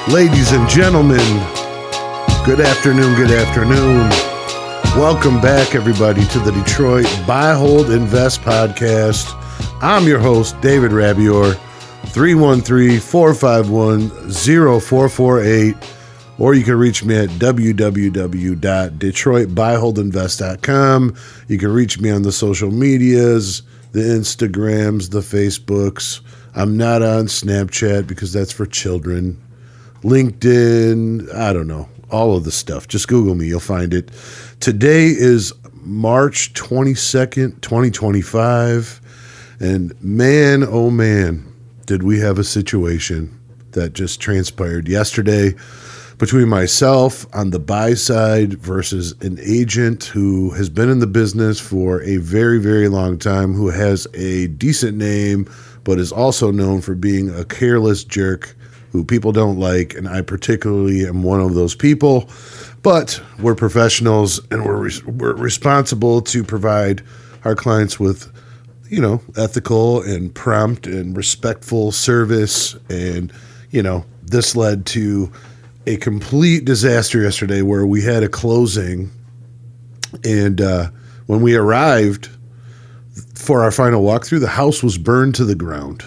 Ladies and gentlemen, good afternoon, good afternoon. Welcome back, everybody, to the Detroit Buy, Hold, Invest podcast. I'm your host, David Rabior, 313-451-0448, or you can reach me at www.detroitbuyholdinvest.com. You can reach me on the social medias, the Instagrams, the Facebooks. I'm not on Snapchat because that's for children. LinkedIn, I don't know, all of the stuff. Just Google me, you'll find it. Today is March 22nd, 2025, and man, oh man, did we have a situation that just transpired yesterday between myself on the buy side versus an agent who has been in the business for a very, very long time, who has a decent name, but is also known for being a careless jerk who people don't like, and I particularly am one of those people. But we're professionals, and we're responsible to provide our clients with, ethical and prompt and respectful service. And, this led to a complete disaster yesterday where we had a closing, and when we arrived for our final walkthrough, the house was burned to the ground.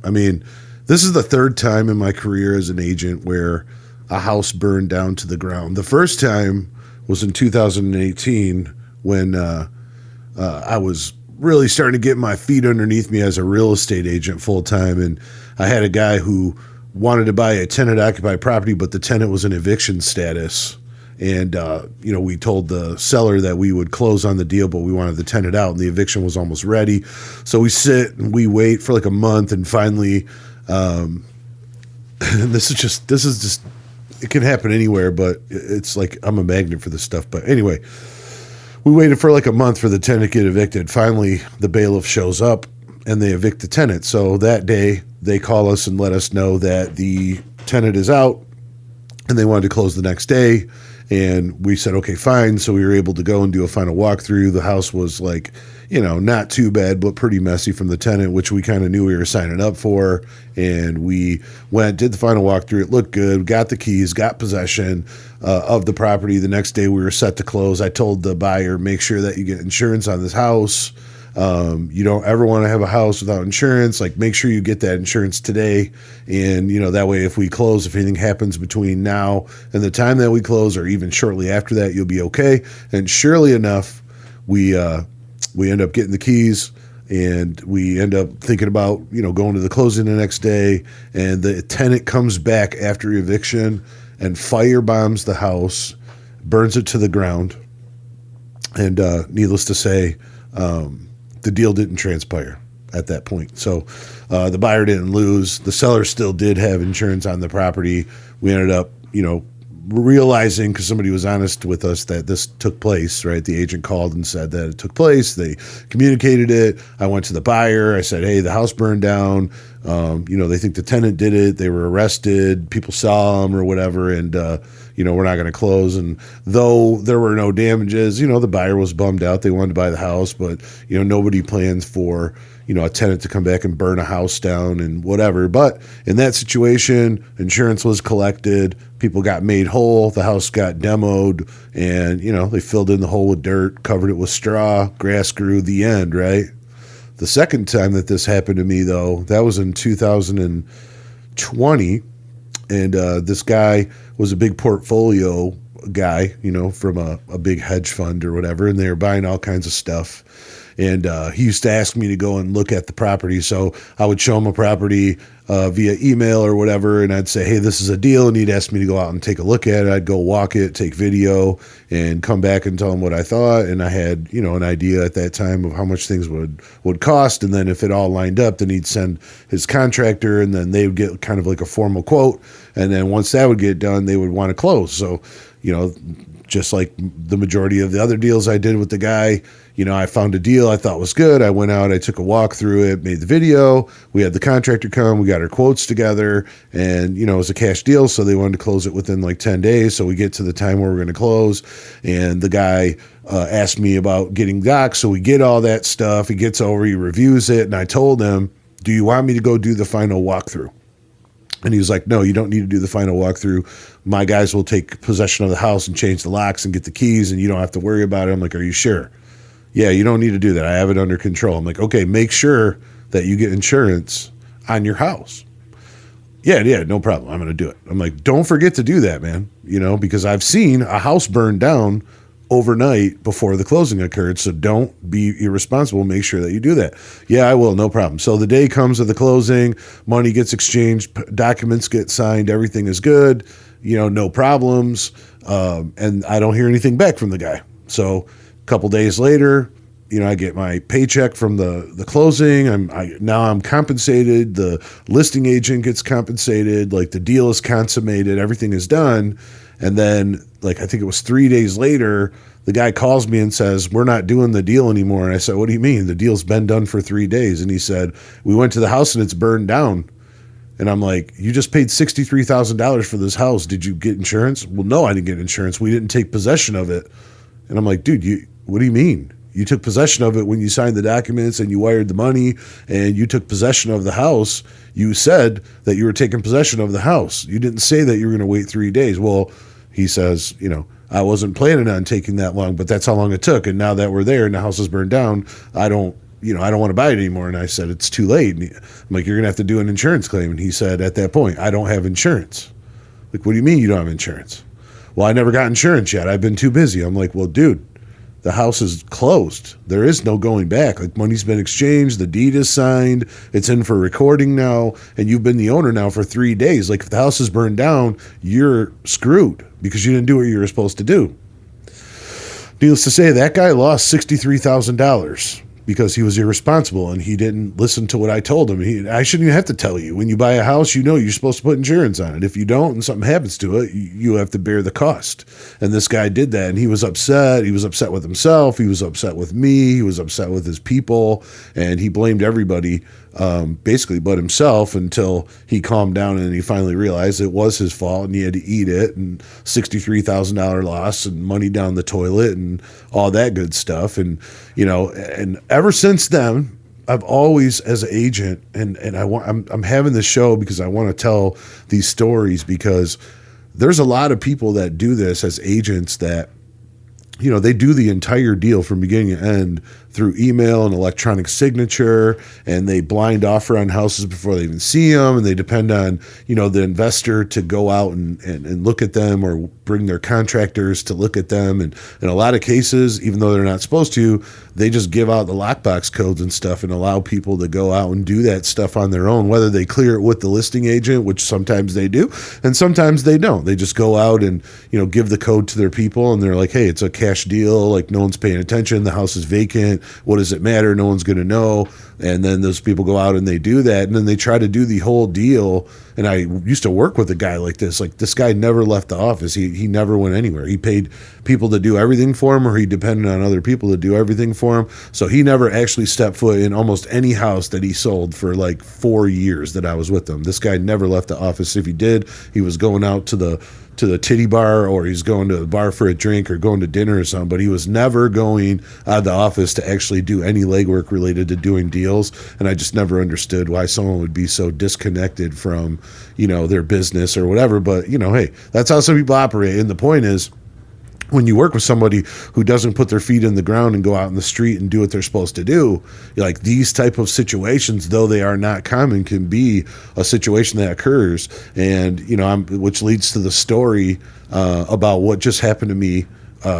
I mean, this is the third time in my career as an agent where a house burned down to the ground. The first time was in 2018 when I was really starting to get my feet underneath me as a real estate agent full time. And I had a guy who wanted to buy a tenant-occupied property, but the tenant was in eviction status. And, we told the seller that we would close on the deal, but we wanted the tenant out, and the eviction was almost ready. So we sit and we wait for like a month, and finally, this is just, it can happen anywhere, but it's like I'm a magnet for this stuff. But anyway, we waited for like a month for the tenant to get evicted. Finally, the bailiff shows up and they evict the tenant. So that day they call us and let us know that the tenant is out and they wanted to close the next day. And we said, okay, fine. So we were able to go and do a final walkthrough. The house was like, not too bad, but pretty messy from the tenant, which we kind of knew we were signing up for. And we went, did the final walkthrough. It looked good. Got the keys, got possession of the property. The next day we were set to close. I told the buyer, make sure that you get insurance on this house. You don't ever want to have a house without insurance. Like, make sure you get that insurance today. And, that way, if we close, if anything happens between now and the time that we close, or even shortly after that, you'll be okay. And surely enough, we end up getting the keys, and we end up thinking about, going to the closing the next day. And the tenant comes back after eviction and firebombs the house, burns it to the ground. And needless to say, the deal didn't transpire at that point. So the buyer didn't lose. The seller still did have insurance on the property. We ended up, realizing, because somebody was honest with us, that this took place, right? The agent called and said that it took place. They communicated it. I went to the buyer. I said, hey, the house burned down. They think the tenant did it. They were arrested. People saw them or whatever. And, we're not going to close. And though there were no damages, the buyer was bummed out. They wanted to buy the house, but, nobody plans for, a tenant to come back and burn a house down and whatever. But in that situation, insurance was collected. People got made whole. The house got demoed, and, they filled in the hole with dirt, covered it with straw, grass grew, the end, right? The second time that this happened to me, though, that was in 2020. And this guy was a big portfolio guy, from a big hedge fund or whatever, and they were buying all kinds of stuff. And he used to ask me to go and look at the property. So I would show him a property via email or whatever, and I'd say, hey, this is a deal, and he'd ask me to go out and take a look at it. I'd go walk it, take video, and come back and tell him what I thought. And I had, an idea at that time of how much things would cost. And then if it all lined up, then he'd send his contractor, and then they would get kind of like a formal quote. And then once that would get done, they would want to close. So, just like the majority of the other deals I did with the guy, I found a deal I thought was good. I went out, I took a walk through it, made the video. We had the contractor come, we got our quotes together, and, it was a cash deal. So they wanted to close it within like 10 days. So we get to the time where we're going to close, and the guy asked me about getting docs. So we get all that stuff. He gets over, he reviews it. And I told him, do you want me to go do the final walkthrough? And he was like, no, you don't need to do the final walkthrough. My guys will take possession of the house and change the locks and get the keys, and you don't have to worry about it. I'm like, are you sure? Yeah, you don't need to do that. I have it under control. I'm like, okay, make sure that you get insurance on your house. Yeah, no problem. I'm going to do it. I'm like, don't forget to do that, man. Because I've seen a house burn down overnight before the closing occurred. So don't be irresponsible. Make sure that you do that. Yeah, I will. No problem. So the day comes of the closing, money gets exchanged, documents get signed, everything is good, no problems. And I don't hear anything back from the guy. So a couple days later, I get my paycheck from the closing. I'm compensated. The listing agent gets compensated. Like, the deal is consummated. Everything is done. And then, I think it was 3 days later, the guy calls me and says, we're not doing the deal anymore. And I said, what do you mean? The deal's been done for 3 days. And he said, we went to the house and it's burned down. And I'm like, you just paid $63,000 for this house. Did you get insurance? Well, no, I didn't get insurance. We didn't take possession of it. And I'm like, dude, what do you mean? You took possession of it when you signed the documents and you wired the money and you took possession of the house. You said that you were taking possession of the house. You didn't say that you were going to wait 3 days. Well, he says, I wasn't planning on taking that long, but that's how long it took. And now that we're there and the house is burned down, I don't want to buy it anymore. And I said, it's too late. And I'm like, you're going to have to do an insurance claim. And he said, at that point, I don't have insurance. Like, what do you mean you don't have insurance? Well, I never got insurance yet. I've been too busy. I'm like, well, dude, the house is closed. There is no going back. Like, money's been exchanged. The deed is signed. It's in for recording now. And you've been the owner now for 3 days. Like, if the house is burned down, you're screwed because you didn't do what you were supposed to do. Needless to say, that guy lost $63,000 because he was irresponsible and he didn't listen to what I told him. I shouldn't even have to tell you. When you buy a house, you're supposed to put insurance on it. If you don't and something happens to it, you have to bear the cost. And this guy did that, and he was upset. He was upset with himself. He was upset with me. He was upset with his people, and he blamed everybody basically but himself until he calmed down and he finally realized it was his fault and he had to eat it, and $63,000 loss and money down the toilet and all that good stuff. And and ever since then, I've always, as an agent, and I'm having this show because I want to tell these stories, because there's a lot of people that do this as agents that they do the entire deal from beginning to end through email and electronic signature, and they blind offer on houses before they even see them, and they depend on, the investor to go out and look at them or bring their contractors to look at them. And in a lot of cases, even though they're not supposed to, they just give out the lockbox codes and stuff and allow people to go out and do that stuff on their own, whether they clear it with the listing agent, which sometimes they do, and sometimes they don't. They just go out and, give the code to their people, and they're like, hey, it's a cash deal. Like, no one's paying attention. The house is vacant. What does it matter? No one's going to know. And then those people go out and they do that, and then they try to do the whole deal. And I used to work with a guy like this. Like, this guy never left the office. He never went anywhere. He paid people to do everything for him, or he depended on other people to do everything for him. So he never actually stepped foot in almost any house that he sold for like 4 years that I was with him. This guy never left the office. If he did, he was going out to the titty bar, or he's going to the bar for a drink or going to dinner or something, but he was never going out of the office to actually do any legwork related to doing deals. And I just never understood why someone would be so disconnected from, their business or whatever. But, hey, that's how some people operate. And the point is, when you work with somebody who doesn't put their feet in the ground and go out in the street and do what they're supposed to do, like, these type of situations, though they are not common, can be a situation that occurs. And, which leads to the story about what just happened to me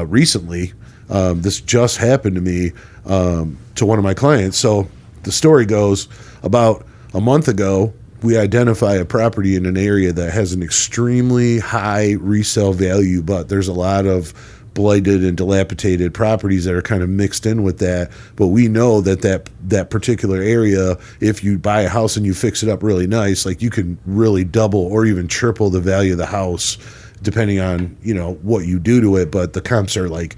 recently. This just happened to me to one of my clients. So the story goes, about a month ago, we identify a property in an area that has an extremely high resale value, but there's a lot of blighted and dilapidated properties that are kind of mixed in with that. But we know that particular area, if you buy a house and you fix it up really nice, like, you can really double or even triple the value of the house, depending on, what you do to it. But the comps are like,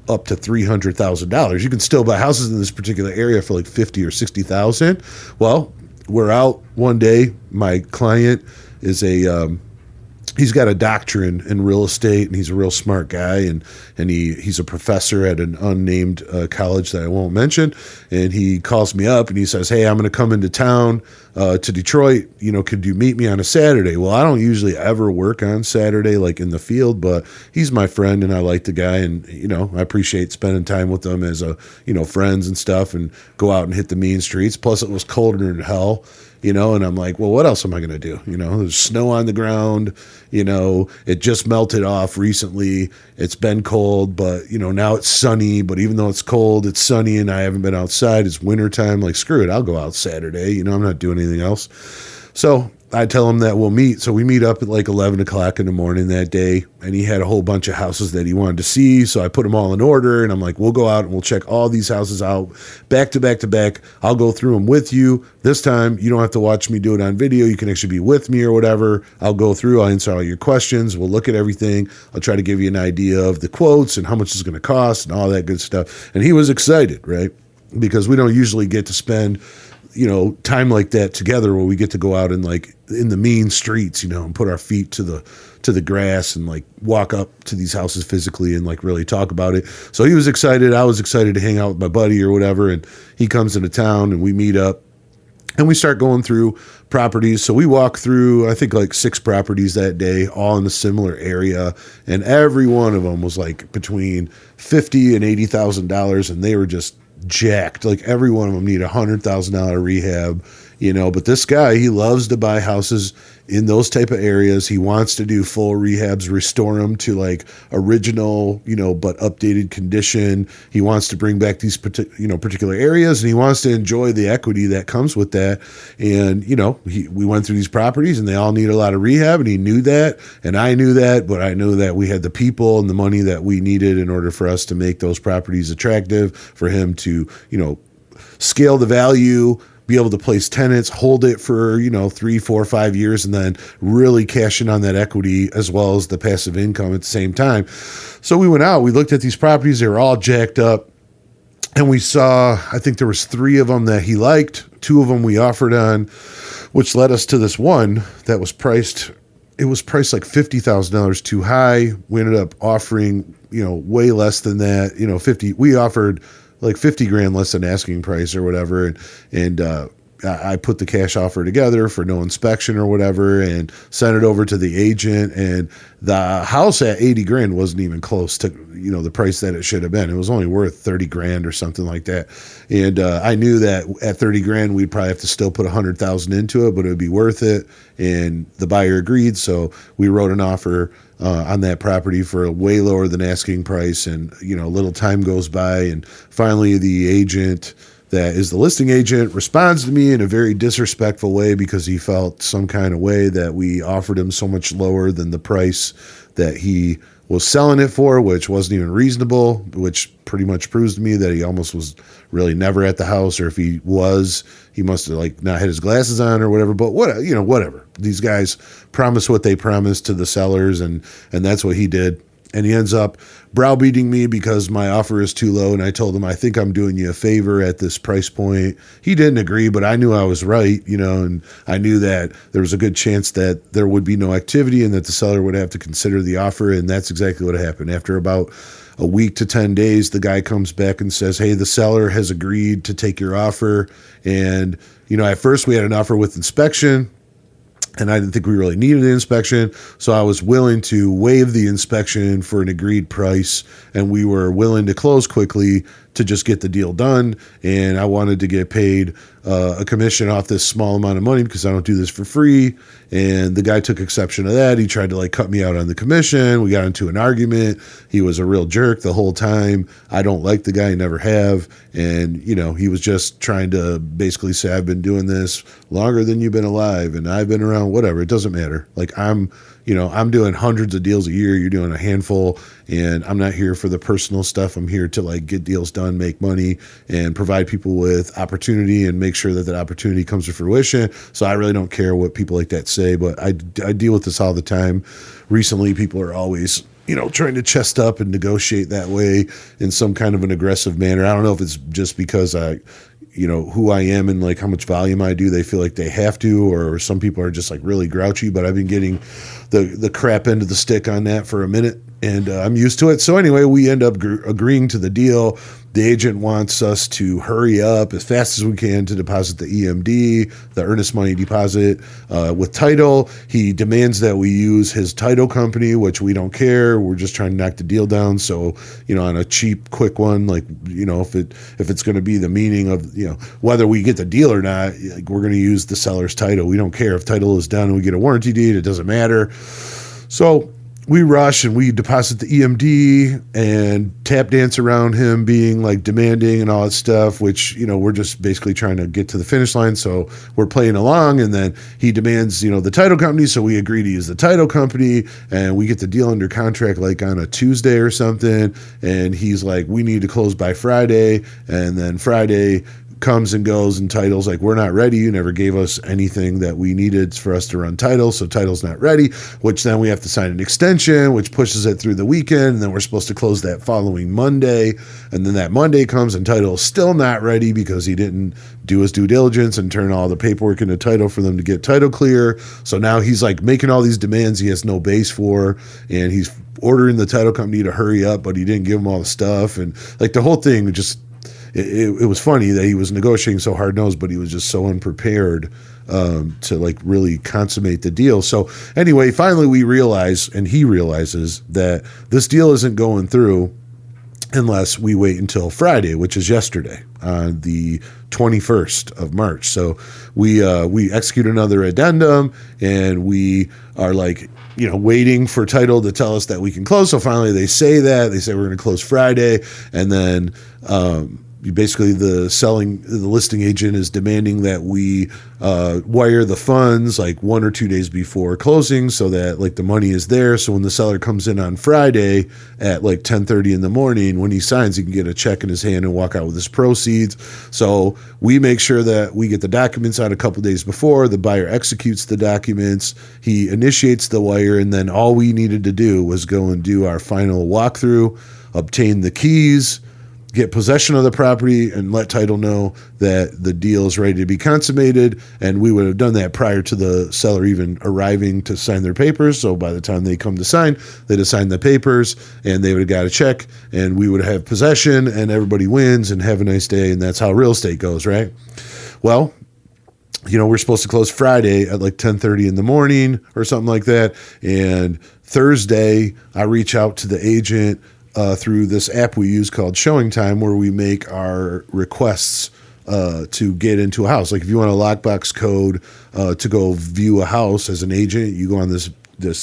up to $300,000. You can still buy houses in this particular area for like 50 or 60,000. Well, we're out one day. My client is he's got a doctorate in real estate, and he's a real smart guy, and he's a professor at an unnamed college that I won't mention. And he calls me up and he says, "Hey, I'm going to come into town to Detroit. You know, could you meet me on a Saturday?" Well, I don't usually ever work on Saturday, like in the field, but he's my friend and I like the guy, and you know, I appreciate spending time with him as a, you know, friends and stuff, and go out and hit the mean streets. Plus, it was colder than hell. You know, and I'm like, well, what else am I going to do? You know, there's snow on the ground, you know, it just melted off recently. It's been cold, but, you know, now it's sunny. But even though it's cold, it's sunny and I haven't been outside. It's wintertime. Like, screw it. I'll go out Saturday. You know, I'm not doing anything else. So I tell him that we'll meet. So we meet up at like 11 o'clock in the morning that day. And he had a whole bunch of houses that he wanted to see. So I put them all in order. And I'm like, we'll go out and we'll check all these houses out back to back to back. I'll go through them with you. This time, you don't have to watch me do it on video. You can actually be with me or whatever. I'll go through. I'll answer all your questions. We'll look at everything. I'll try to give you an idea of the quotes and how much it's going to cost and all that good stuff. And he was excited, right? Because we don't usually get to spend, you know, time like that together where we get to go out and like in the mean streets, you know, and put our feet to the grass and like walk up to these houses physically and like really talk about it. So he was excited. I was excited to hang out with my buddy or whatever. And he comes into town and we meet up and we start going through properties. So we walk through, I think like 6 properties that day, all in a similar area. And every one of them was like between $50,000 and $80,000. And they were just jacked. Like every one of them need $100,000 rehab, you know, but this guy, he loves to buy houses in those type of areas. He wants to do full rehabs, restore them to like original, you know, but updated condition. He wants to bring back these particular areas, and he wants to enjoy the equity that comes with that. And, you know, we went through these properties and they all need a lot of rehab, and he knew that, and I knew that, but I knew that we had the people and the money that we needed in order for us to make those properties attractive, for him to, you know, scale the value, be able to place tenants, hold it for, you know, 3, 4, 5 years, and then really cash in on that equity as well as the passive income at the same time. So we went out, we looked at these properties, they were all jacked up, and we saw, I think there was 3 of them that he liked, 2 of them we offered on, which led us to this one that was priced, it was priced like $50,000 too high. We ended up offering, you know, way less than that, you know, we offered like 50 grand less than asking price or whatever. And I put the cash offer together for no inspection or whatever and sent it over to the agent. And the house at 80 grand wasn't even close to, you know, the price that it should have been. It was only worth 30 grand or something like that. And I knew that at 30 grand, we'd probably have to still put 100,000 into it, but it would be worth it. And the buyer agreed. So we wrote an offer on that property for way lower than asking price. And, you know, a little time goes by, and finally the agent that is the listing agent responds to me in a very disrespectful way because he felt some kind of way that we offered him so much lower than the price that he was selling it for, which wasn't even reasonable, which pretty much proves to me that he almost was really never at the house, or if he was, he must have like not had his glasses on or whatever. But what, you know, whatever. These guys promise what they promised to the sellers, and that's what he did. And he ends up browbeating me because my offer is too low. And I told him, I think I'm doing you a favor at this price point. He didn't agree, but I knew I was right, you know, and I knew that there was a good chance that there would be no activity and that the seller would have to consider the offer. And that's exactly what happened. After about a week to 10 days, the guy comes back and says, hey, the seller has agreed to take your offer. And, you know, at first we had an offer with inspection, and I didn't think we really needed an inspection. So I was willing to waive the inspection for an agreed price. And we were willing to close quickly to just get the deal done. And I wanted to get paid a commission off this small amount of money because I don't do this for free. And the guy took exception to that. He tried to like cut me out on the commission. We got into an argument. He was a real jerk the whole time. I don't like the guy, never have. And, you know, he was just trying to basically say, I've been doing this longer than you've been alive and I've been around, whatever. It doesn't matter. Like I'm doing hundreds of deals a year. You're doing a handful, and I'm not here for the personal stuff. I'm here to like get deals done, make money, and provide people with opportunity and make sure that that opportunity comes to fruition. So I really don't care what people like that say, but I deal with this all the time. Recently, people are always, you know, trying to chest up and negotiate that way in some kind of an aggressive manner. I don't know if it's just because who I am and like how much volume I do. They feel like they have to, or some people are just like really grouchy, but I've been getting the crap end of the stick on that for a minute, and I'm used to it. So anyway, we end up agreeing to the deal. The agent wants us to hurry up as fast as we can to deposit the EMD, the earnest money deposit, with title. He demands that we use his title company, which we don't care. We're just trying to knock the deal down. So, on a cheap, quick one, like, if it's going to be the meaning of, whether we get the deal or not, like, we're going to use the seller's title. We don't care if title is done and we get a warranty deed. It doesn't matter. So we rush and we deposit the EMD and tap dance around him being like demanding and all that stuff, which, we're just basically trying to get to the finish line. So we're playing along, and then he demands, the title company. So we agree to use the title company, and we get the deal under contract like on a Tuesday or something. And he's like, we need to close by Friday. And then Friday comes and goes, and title's like, we're not ready. You never gave us anything that we needed for us to run title, so title's not ready, which then we have to sign an extension, which pushes it through the weekend, and then we're supposed to close that following Monday, and then that Monday comes and title's still not ready because he didn't do his due diligence and turn all the paperwork into title for them to get title clear. So now he's like making all these demands he has no base for, and he's ordering the title company to hurry up, but he didn't give them all the stuff, and like the whole thing just, it was funny that he was negotiating so hard-nosed, but he was just so unprepared to like really consummate the deal. So anyway, finally we realize, and he realizes, that this deal isn't going through unless we wait until Friday, which is yesterday, on the 21st of March. So we execute another addendum, and we are like, waiting for title to tell us that we can close. So finally they say we're going to close Friday, and then basically the listing agent is demanding that we wire the funds like 1 or 2 days before closing, so that like the money is there. So when the seller comes in on Friday at like 10:30 in the morning, when he signs, he can get a check in his hand and walk out with his proceeds. So we make sure that we get the documents out a couple days before. The buyer executes the documents. He initiates the wire, and then all we needed to do was go and do our final walkthrough, obtain the keys, get possession of the property, and let title know that the deal is ready to be consummated. And we would have done that prior to the seller even arriving to sign their papers. So by the time they come to sign, they'd have signed the papers, and they would have got a check, and we would have possession, and everybody wins, and have a nice day. And that's how real estate goes, right? Well, we're supposed to close Friday at like 10:30 in the morning or something like that. And Thursday, I reach out to the agent through this app we use called Showing Time, where we make our requests to get into a house. Like if you want a lockbox code to go view a house as an agent, you go on this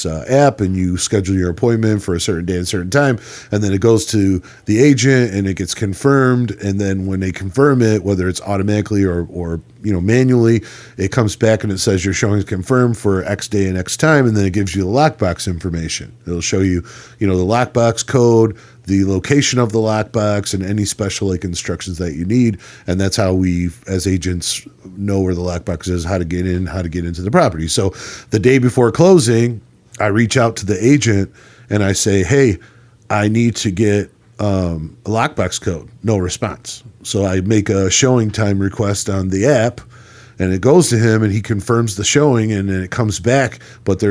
app and you schedule your appointment for a certain day and certain time, and then it goes to the agent and it gets confirmed. And then when they confirm it, whether it's automatically or manually, it comes back and it says your showing is confirmed for X day and X time, and then it gives you the lockbox information. It'll show you, the lockbox code, the location of the lockbox, and any special like instructions that you need. And that's how we, as agents, know where the lockbox is, how to get in, how to get into the property. So the day before closing, I reach out to the agent and I say, hey, I need to get a lockbox code. No response. So I make a showing time request on the app, and it goes to him, and he confirms the showing, and then it comes back, but it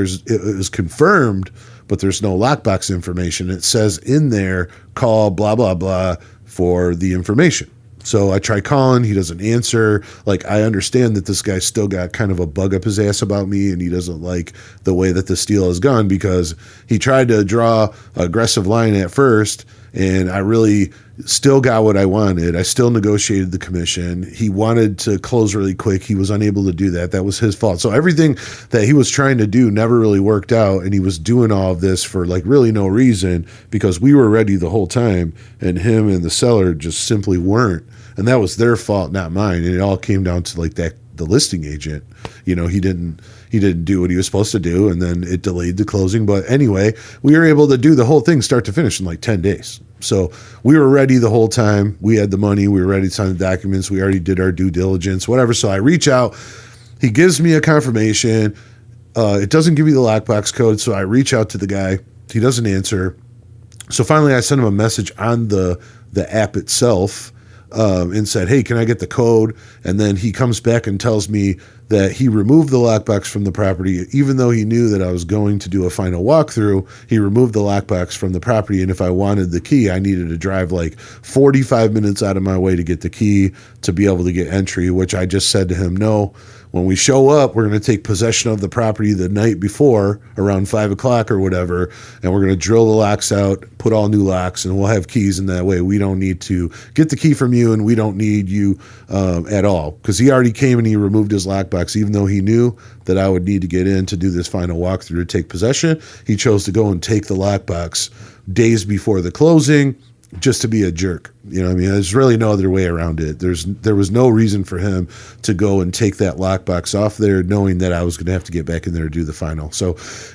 was confirmed, but there's no lockbox information. It says in there, call blah, blah, blah for the information. So I try calling, he doesn't answer. Like, I understand that this guy still got kind of a bug up his ass about me, and he doesn't like the way that this deal has gone, because he tried to draw an aggressive line at first, and I really still got what I wanted. I still negotiated the commission. He wanted to close really quick. He was unable to do that. That was his fault. So everything that he was trying to do never really worked out, and he was doing all of this for like really no reason, because we were ready the whole time, and him and the seller just simply weren't. And that was their fault, not mine. And it all came down to like that, the listing agent, he didn't do what he was supposed to do, and then it delayed the closing. But anyway, we were able to do the whole thing start to finish in like 10 days. So we were ready the whole time. We had the money. We were ready to sign the documents. We already did our due diligence, whatever. So I reach out. He gives me a confirmation. It doesn't give me the lockbox code. So I reach out to the guy. He doesn't answer. So finally I sent him a message on the app itself, and said, hey, can I get the code? And then he comes back and tells me that he removed the lockbox from the property, even though he knew that I was going to do a final walkthrough. He removed the lockbox from the property, and if I wanted the key, I needed to drive like 45 minutes out of my way to get the key to be able to get entry, which I just said to him, no. When we show up, we're going to take possession of the property the night before, around 5 o'clock or whatever, and we're going to drill the locks out, put all new locks, and we'll have keys in that way. We don't need to get the key from you, and we don't need you at all. Because he already came and he removed his lockbox, even though he knew that I would need to get in to do this final walkthrough to take possession. He chose to go and take the lockbox days before the closing, just to be a jerk. You know what I mean? There's really no other way around it. There was no reason for him to go and take that lockbox off there, knowing that I was going to have to get back in there to do the final. So,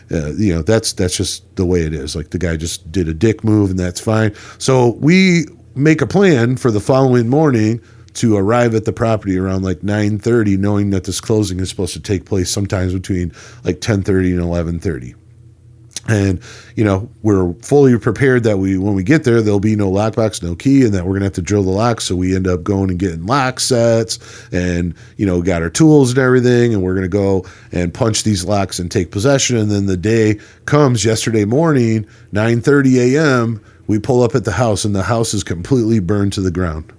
that's just the way it is. Like, the guy just did a dick move, and that's fine. So we make a plan for the following morning to arrive at the property around like 9:30, knowing that this closing is supposed to take place sometimes between like 10:30 and 11:30. And, we're fully prepared that when we get there, there'll be no lockbox, no key, and that we're going to have to drill the locks. So we end up going and getting lock sets and, got our tools and everything. And we're going to go and punch these locks and take possession. And then the day comes yesterday morning, 9:30 a.m., we pull up at the house, and the house is completely burned to the ground.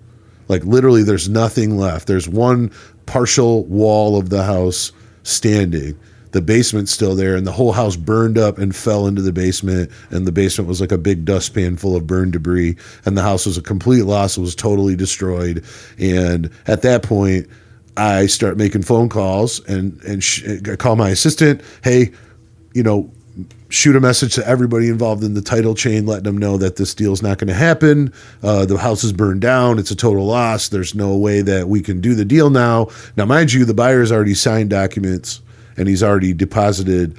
Like, literally, there's nothing left. There's one partial wall of the house standing. The basement's still there, and the whole house burned up and fell into the basement, and the basement was like a big dustpan full of burned debris, and the house was a complete loss. It was totally destroyed. And at that point, I start making phone calls and I call my assistant, hey, shoot a message to everybody involved in the title chain, letting them know that this deal's not going to happen. The house is burned down. It's a total loss. There's no way that we can do the deal now. Now, mind you, the buyer's already signed documents, and he's already deposited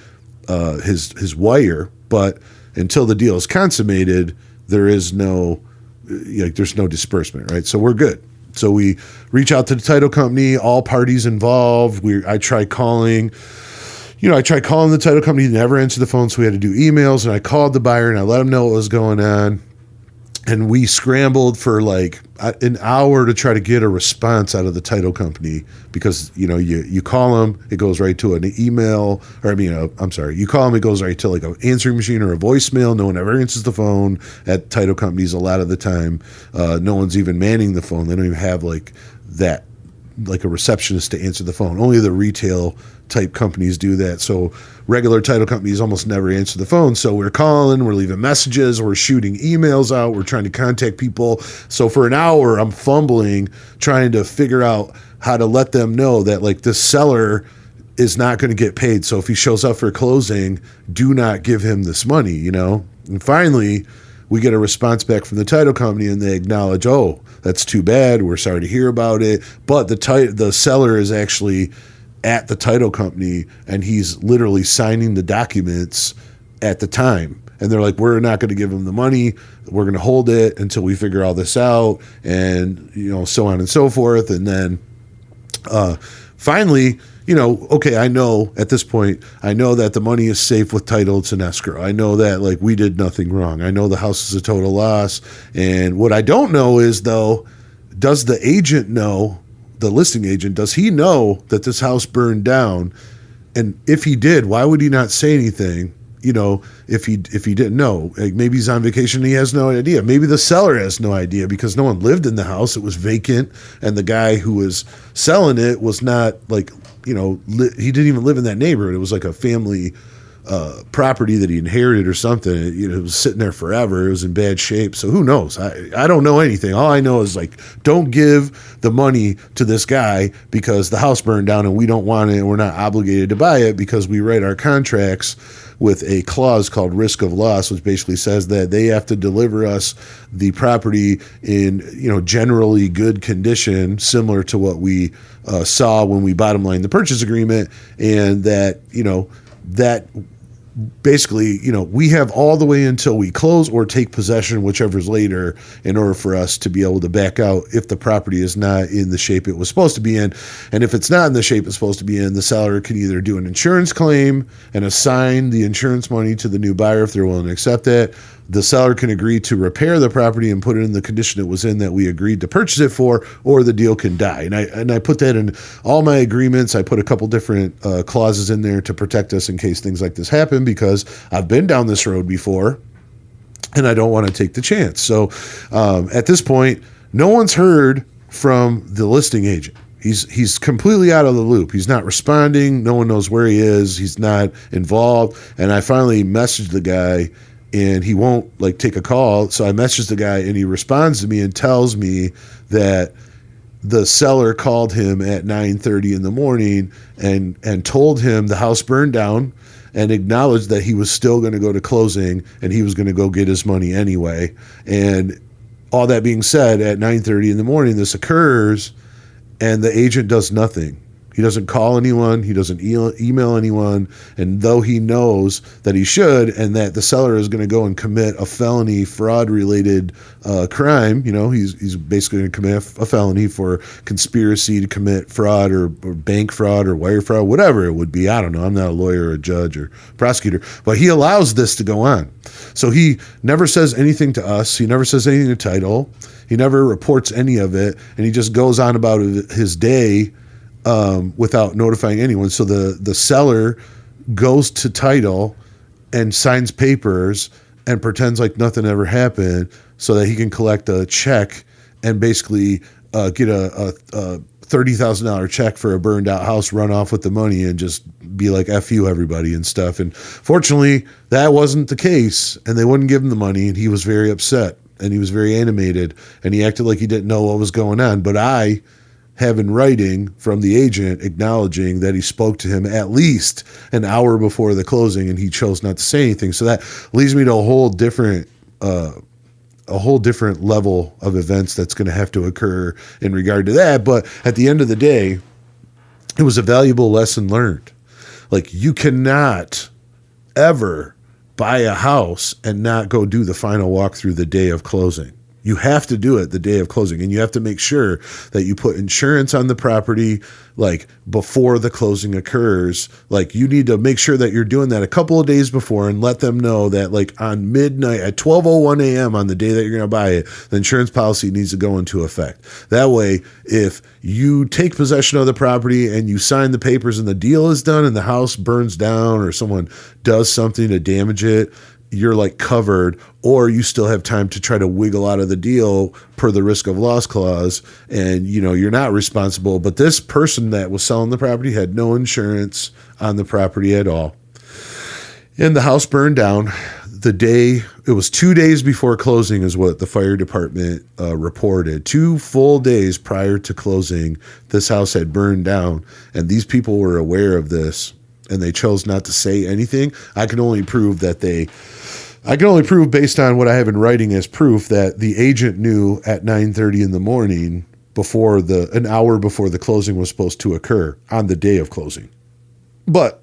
his wire, but until the deal is consummated, there's no disbursement, right? So we're good. So we reach out to the title company, all parties involved. I tried calling the title company, never answered the phone, so we had to do emails, and I called the buyer and I let him know what was going on. And we scrambled for like an hour to try to get a response out of the title company, because, you call them, it goes right to an email, you call them, it goes right to like an answering machine or a voicemail. No one ever answers the phone at title companies a lot of the time. No one's even manning the phone. They don't even have like that, like a receptionist to answer the phone. Only the retail type companies do that. So regular title companies almost never answer the phone. So we're calling, we're leaving messages, we're shooting emails out, we're trying to contact people. So for an hour, I'm fumbling, trying to figure out how to let them know that like this seller is not going to get paid. So if he shows up for closing, do not give him this money, And finally, we get a response back from the title company, and they acknowledge, oh, that's too bad. We're sorry to hear about it. But the seller is actually at the title company, and he's literally signing the documents at the time. And they're like, we're not going to give him the money. We're going to hold it until we figure all this out, and, so on and so forth. And then finally, okay, I know at this point, I know that the money is safe with title. It's an escrow. I know that like we did nothing wrong. I know the house is a total loss. And what I don't know is, though, does the agent know, the listing agent, does he know that this house burned down? And if he did, why would he not say anything? If he didn't know, like maybe he's on vacation and he has no idea. Maybe the seller has no idea because no one lived in the house. It was vacant, and the guy who was selling it was not like, he didn't even live in that neighborhood. It was like a family property that he inherited or something. It was sitting there forever. It was in bad shape. So who knows? I don't know anything. All I know is like, don't give the money to this guy because the house burned down and we don't want it, and we're not obligated to buy it because we write our contracts with a clause called risk of loss, which basically says that they have to deliver us the property in, generally good condition, similar to what we saw when we bottom lined the purchase agreement, and that, that basically, we have all the way until we close or take possession, whichever's later, in order for us to be able to back out if the property is not in the shape it was supposed to be in. And if it's not in the shape it's supposed to be in, the seller can either do an insurance claim and assign the insurance money to the new buyer if they're willing to accept it. The seller can agree to repair the property and put it in the condition it was in that we agreed to purchase it for, or the deal can die. And I put that in all my agreements. I put a couple different clauses in there to protect us in case things like this happen, because I've been down this road before and I don't want to take the chance. So at this point, no one's heard from the listing agent. He's completely out of the loop. He's not responding. No one knows where he is. He's not involved. And I finally messaged the guy, and he won't take a call. So I messaged the guy, and he responds to me and tells me that the seller called him at 9:30 in the morning and told him the house burned down, and acknowledged that he was still going to go to closing and he was going to go get his money anyway. And all that being said, at 9:30 in the morning, this occurs, and the agent does nothing. He doesn't call anyone. He doesn't email anyone. And though he knows that he should, and that the seller is going to go and commit a felony fraud-related crime, he's basically going to commit a felony for conspiracy to commit fraud or bank fraud or wire fraud, whatever it would be. I don't know. I'm not a lawyer or a judge or prosecutor. But he allows this to go on. So he never says anything to us. He never says anything to title. He never reports any of it. And he just goes on about his day without notifying anyone. So the seller goes to title and signs papers and pretends like nothing ever happened so that he can collect a check and basically get a $30,000 check for a burned out house, run off with the money and just be like, F you everybody and stuff. And fortunately that wasn't the case, and they wouldn't give him the money, and he was very upset and he was very animated and he acted like he didn't know what was going on. But I have in writing from the agent acknowledging that he spoke to him at least an hour before the closing, and he chose not to say anything. So that leads me to a whole different level of events that's going to have to occur in regard to that. But at the end of the day, it was a valuable lesson learned. You cannot ever buy a house and not go do the final walkthrough the day of closing. You have to do it the day of closing, and you have to make sure that you put insurance on the property before the closing occurs. You need to make sure that you're doing that a couple of days before, and let them know that on midnight at 12:01 a.m. on the day that you're going to buy it, the insurance policy needs to go into effect. That way, if you take possession of the property and you sign the papers and the deal is done and the house burns down or someone does something to damage it, you're covered, or you still have time to try to wiggle out of the deal per the risk of loss clause, and you're not responsible. But this person that was selling the property had no insurance on the property at all, and the house burned down. It was 2 days before closing is what the fire department reported. 2 full days prior to closing, this house had burned down, and these people were aware of this, and they chose not to say anything. I can only prove based on what I have in writing as proof that the agent knew at 9:30 in the morning, an hour before the closing was supposed to occur on the day of closing. But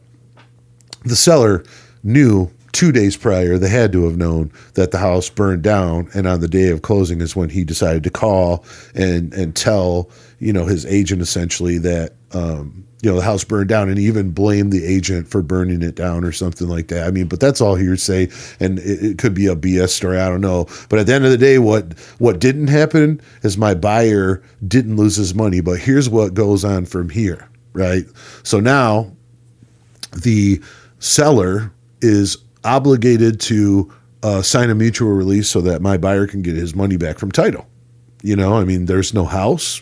the seller knew 2 days prior. They had to have known that the house burned down, and on the day of closing is when he decided to call and tell his agent essentially that the house burned down, and even blame the agent for burning it down or something like that. But that's all hearsay, and it could be a BS story. I don't know. But at the end of the day, what didn't happen is my buyer didn't lose his money. But here's what goes on from here, right? So now the seller is obligated to sign a mutual release so that my buyer can get his money back from title. There's no house.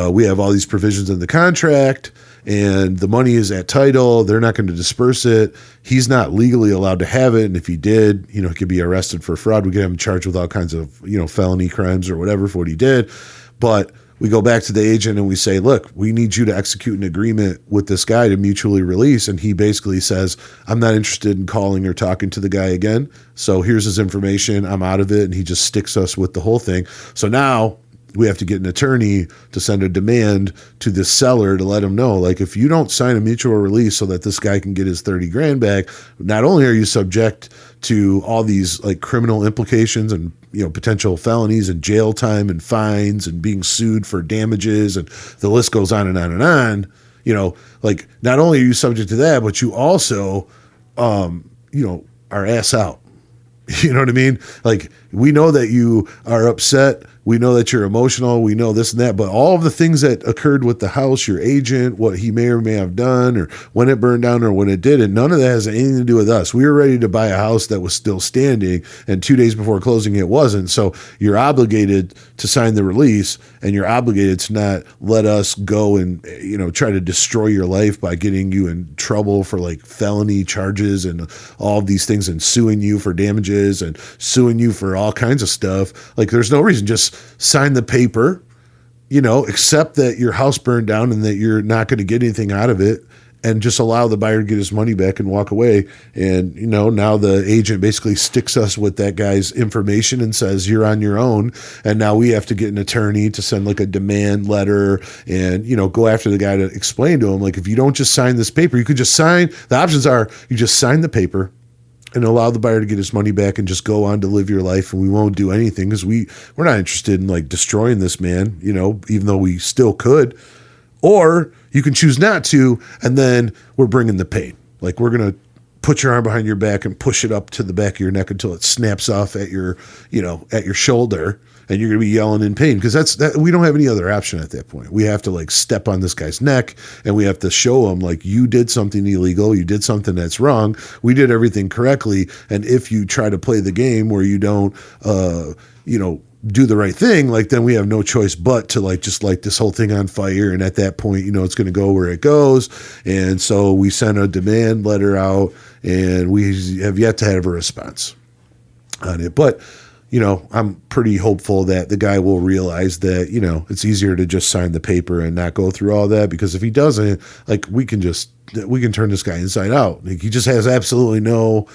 We have all these provisions in the contract, and the money is at title. They're not going to disperse it. He's not legally allowed to have it. And if he did, he could be arrested for fraud. We could have him charged with all kinds of, felony crimes or whatever for what he did. But we go back to the agent and we say, look, we need you to execute an agreement with this guy to mutually release. And he basically says, I'm not interested in calling or talking to the guy again. So here's his information. I'm out of it. And he just sticks us with the whole thing. So now we have to get an attorney to send a demand to the seller to let him know, like, if you don't sign a mutual release so that this guy can get his 30 grand back, not only are you subject to all these like criminal implications and, you know, potential felonies and jail time and fines and being sued for damages, and the list goes on and on and on, you know, like, not only are you subject to that, but you also, you know, are ass out. You know what I mean? Like, we know that you are upset. We know that you're emotional. We know this and that. But all of the things that occurred with the house, your agent, what he may or may have done, or when it burned down or when it didn't, none of that has anything to do with us. We were ready to buy a house that was still standing, and 2 days before closing, it wasn't. So you're obligated to sign the release, and you're obligated to not let us go and, you know, try to destroy your life by getting you in trouble for like felony charges and all of these things, and suing you for damages and suing you for all kinds of stuff. Like, there's no reason. Just sign the paper, you know, accept that your house burned down and that you're not going to get anything out of it, and just allow the buyer to get his money back and walk away. And, you know, now the agent basically sticks us with that guy's information and says, you're on your own. And now we have to get an attorney to send like a demand letter and, you know, go after the guy to explain to him, like, if you don't just sign this paper, you could just sign, the options are you just sign the paper and allow the buyer to get his money back and just go on to live your life, and we won't do anything because we're not interested in like destroying this man, you know, even though we still could. Or you can choose not to, and then we're bringing the pain. Like, we're going to put your arm behind your back and push it up to the back of your neck until it snaps off at your, you know, at your shoulder, and you're going to be yelling in pain, because that we don't have any other option at that point. We have to like step on this guy's neck, and we have to show him like, you did something illegal, you did something that's wrong, we did everything correctly, and if you try to play the game where you don't, you know, do the right thing, like, then we have no choice but to like just light this whole thing on fire. And at that point, you know, it's going to go where it goes. And so we sent a demand letter out, and we have yet to have a response on it. But, you know, I'm pretty hopeful that the guy will realize that, you know, it's easier to just sign the paper and not go through all that, because if he doesn't, like, we can turn this guy inside out. Like, he just has absolutely no,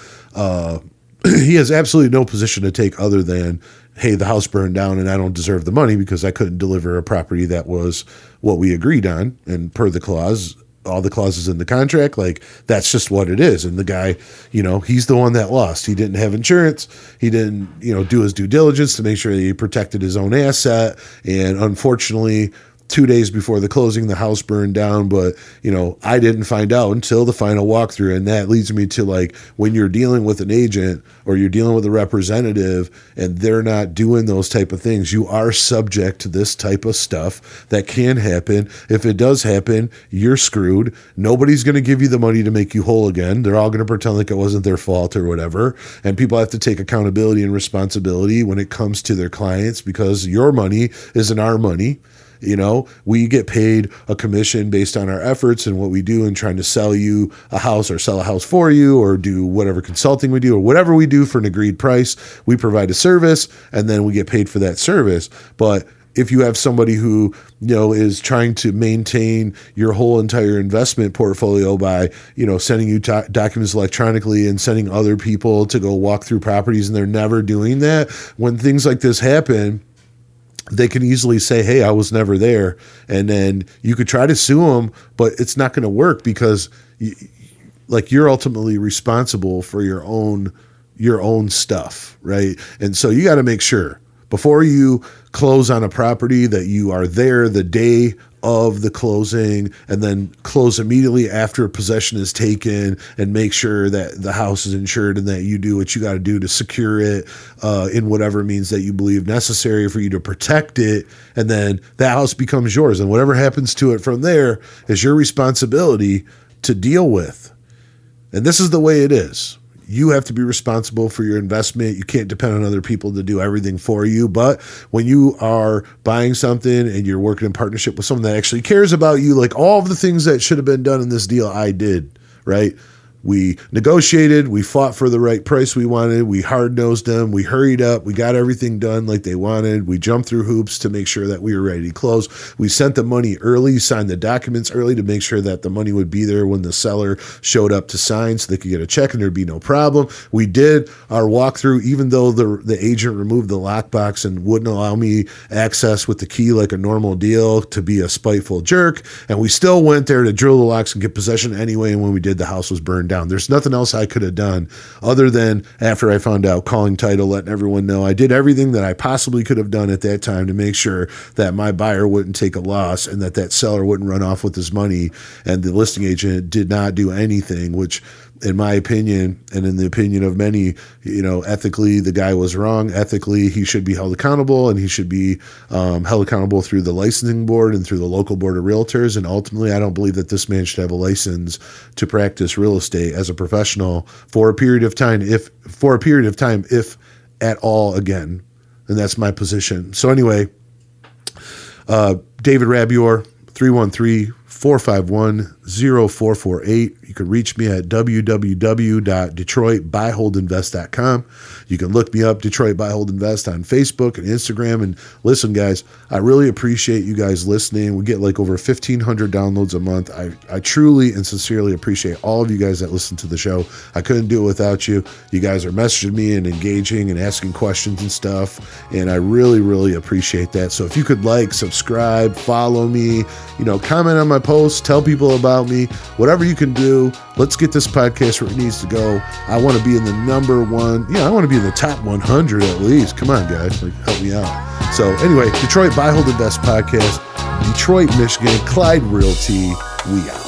he has absolutely no position to take other than, hey, the house burned down and I don't deserve the money because I couldn't deliver a property that was what we agreed on. And per the clause, all the clauses in the contract, like, that's just what it is. And the guy, you know, he's the one that lost. He didn't have insurance. He didn't, you know, do his due diligence to make sure that he protected his own asset. And unfortunately, 2 days before the closing, the house burned down. But, you know, I didn't find out until the final walkthrough. And that leads me to, like, when you're dealing with an agent or you're dealing with a representative and they're not doing those type of things, you are subject to this type of stuff that can happen. If it does happen, you're screwed. Nobody's going to give you the money to make you whole again. They're all going to pretend like it wasn't their fault or whatever. And people have to take accountability and responsibility when it comes to their clients, because your money isn't our money. You know, we get paid a commission based on our efforts and what we do in trying to sell you a house or sell a house for you or do whatever consulting we do or whatever we do for an agreed price. We provide a service and then we get paid for that service. But if you have somebody who, you know, is trying to maintain your whole entire investment portfolio by, you know, sending you documents electronically and sending other people to go walk through properties, and they're never doing that, when things like this happen, they can easily say, hey, I was never there. And then you could try to sue them, but it's not going to work because you're ultimately responsible for your own stuff, right? And so you got to make sure before you close on a property that you are there the day of the closing, and then close immediately after possession is taken, and make sure that the house is insured and that you do what you got to do to secure it in whatever means that you believe necessary for you to protect it. And then that house becomes yours, and whatever happens to it from there is your responsibility to deal with. And this is the way it is. You have to be responsible for your investment. You can't depend on other people to do everything for you. But when you are buying something and you're working in partnership with someone that actually cares about you, like all of the things that should have been done in this deal, I did, right? We negotiated. We fought for the right price we wanted. We hard-nosed them. We hurried up. We got everything done like they wanted. We jumped through hoops to make sure that we were ready to close. We sent the money early, signed the documents early to make sure that the money would be there when the seller showed up to sign so they could get a check and there'd be no problem. We did our walkthrough, even though the agent removed the lockbox and wouldn't allow me access with the key like a normal deal to be a spiteful jerk. And we still went there to drill the locks and get possession anyway. And when we did, the house was burned down. There's nothing else I could have done other than, after I found out, calling title, letting everyone know. I did everything that I possibly could have done at that time to make sure that my buyer wouldn't take a loss and that seller wouldn't run off with his money. And the listing agent did not do anything, which, in my opinion, and in the opinion of many, ethically, the guy was wrong. Ethically, he should be held accountable, and he should be held accountable through the licensing board and through the local board of realtors. And ultimately, I don't believe that this man should have a license to practice real estate as a professional for a period of time, if at all again. And that's my position. So anyway, David Rabior, 313-451-0448. You can reach me at www.detroitbuyholdinvest.com. You can look me up, Detroit Buy Hold Invest, on Facebook and Instagram. And listen, guys, I really appreciate you guys listening. We get like over 1,500 downloads a month. I truly and sincerely appreciate all of you guys that listen to the show. I couldn't do it without you. You guys are messaging me and engaging and asking questions and stuff. And I really, really appreciate that. So if you could subscribe, follow me, comment on my posts, tell people about me, whatever you can do. Let's get this podcast where it needs to go. I want to be in the number one. I want to be in the top 100 at least. Come on, guys. Help me out. So anyway, Detroit Buy Hold Invest podcast, Detroit, Michigan, Clyde Realty. We out.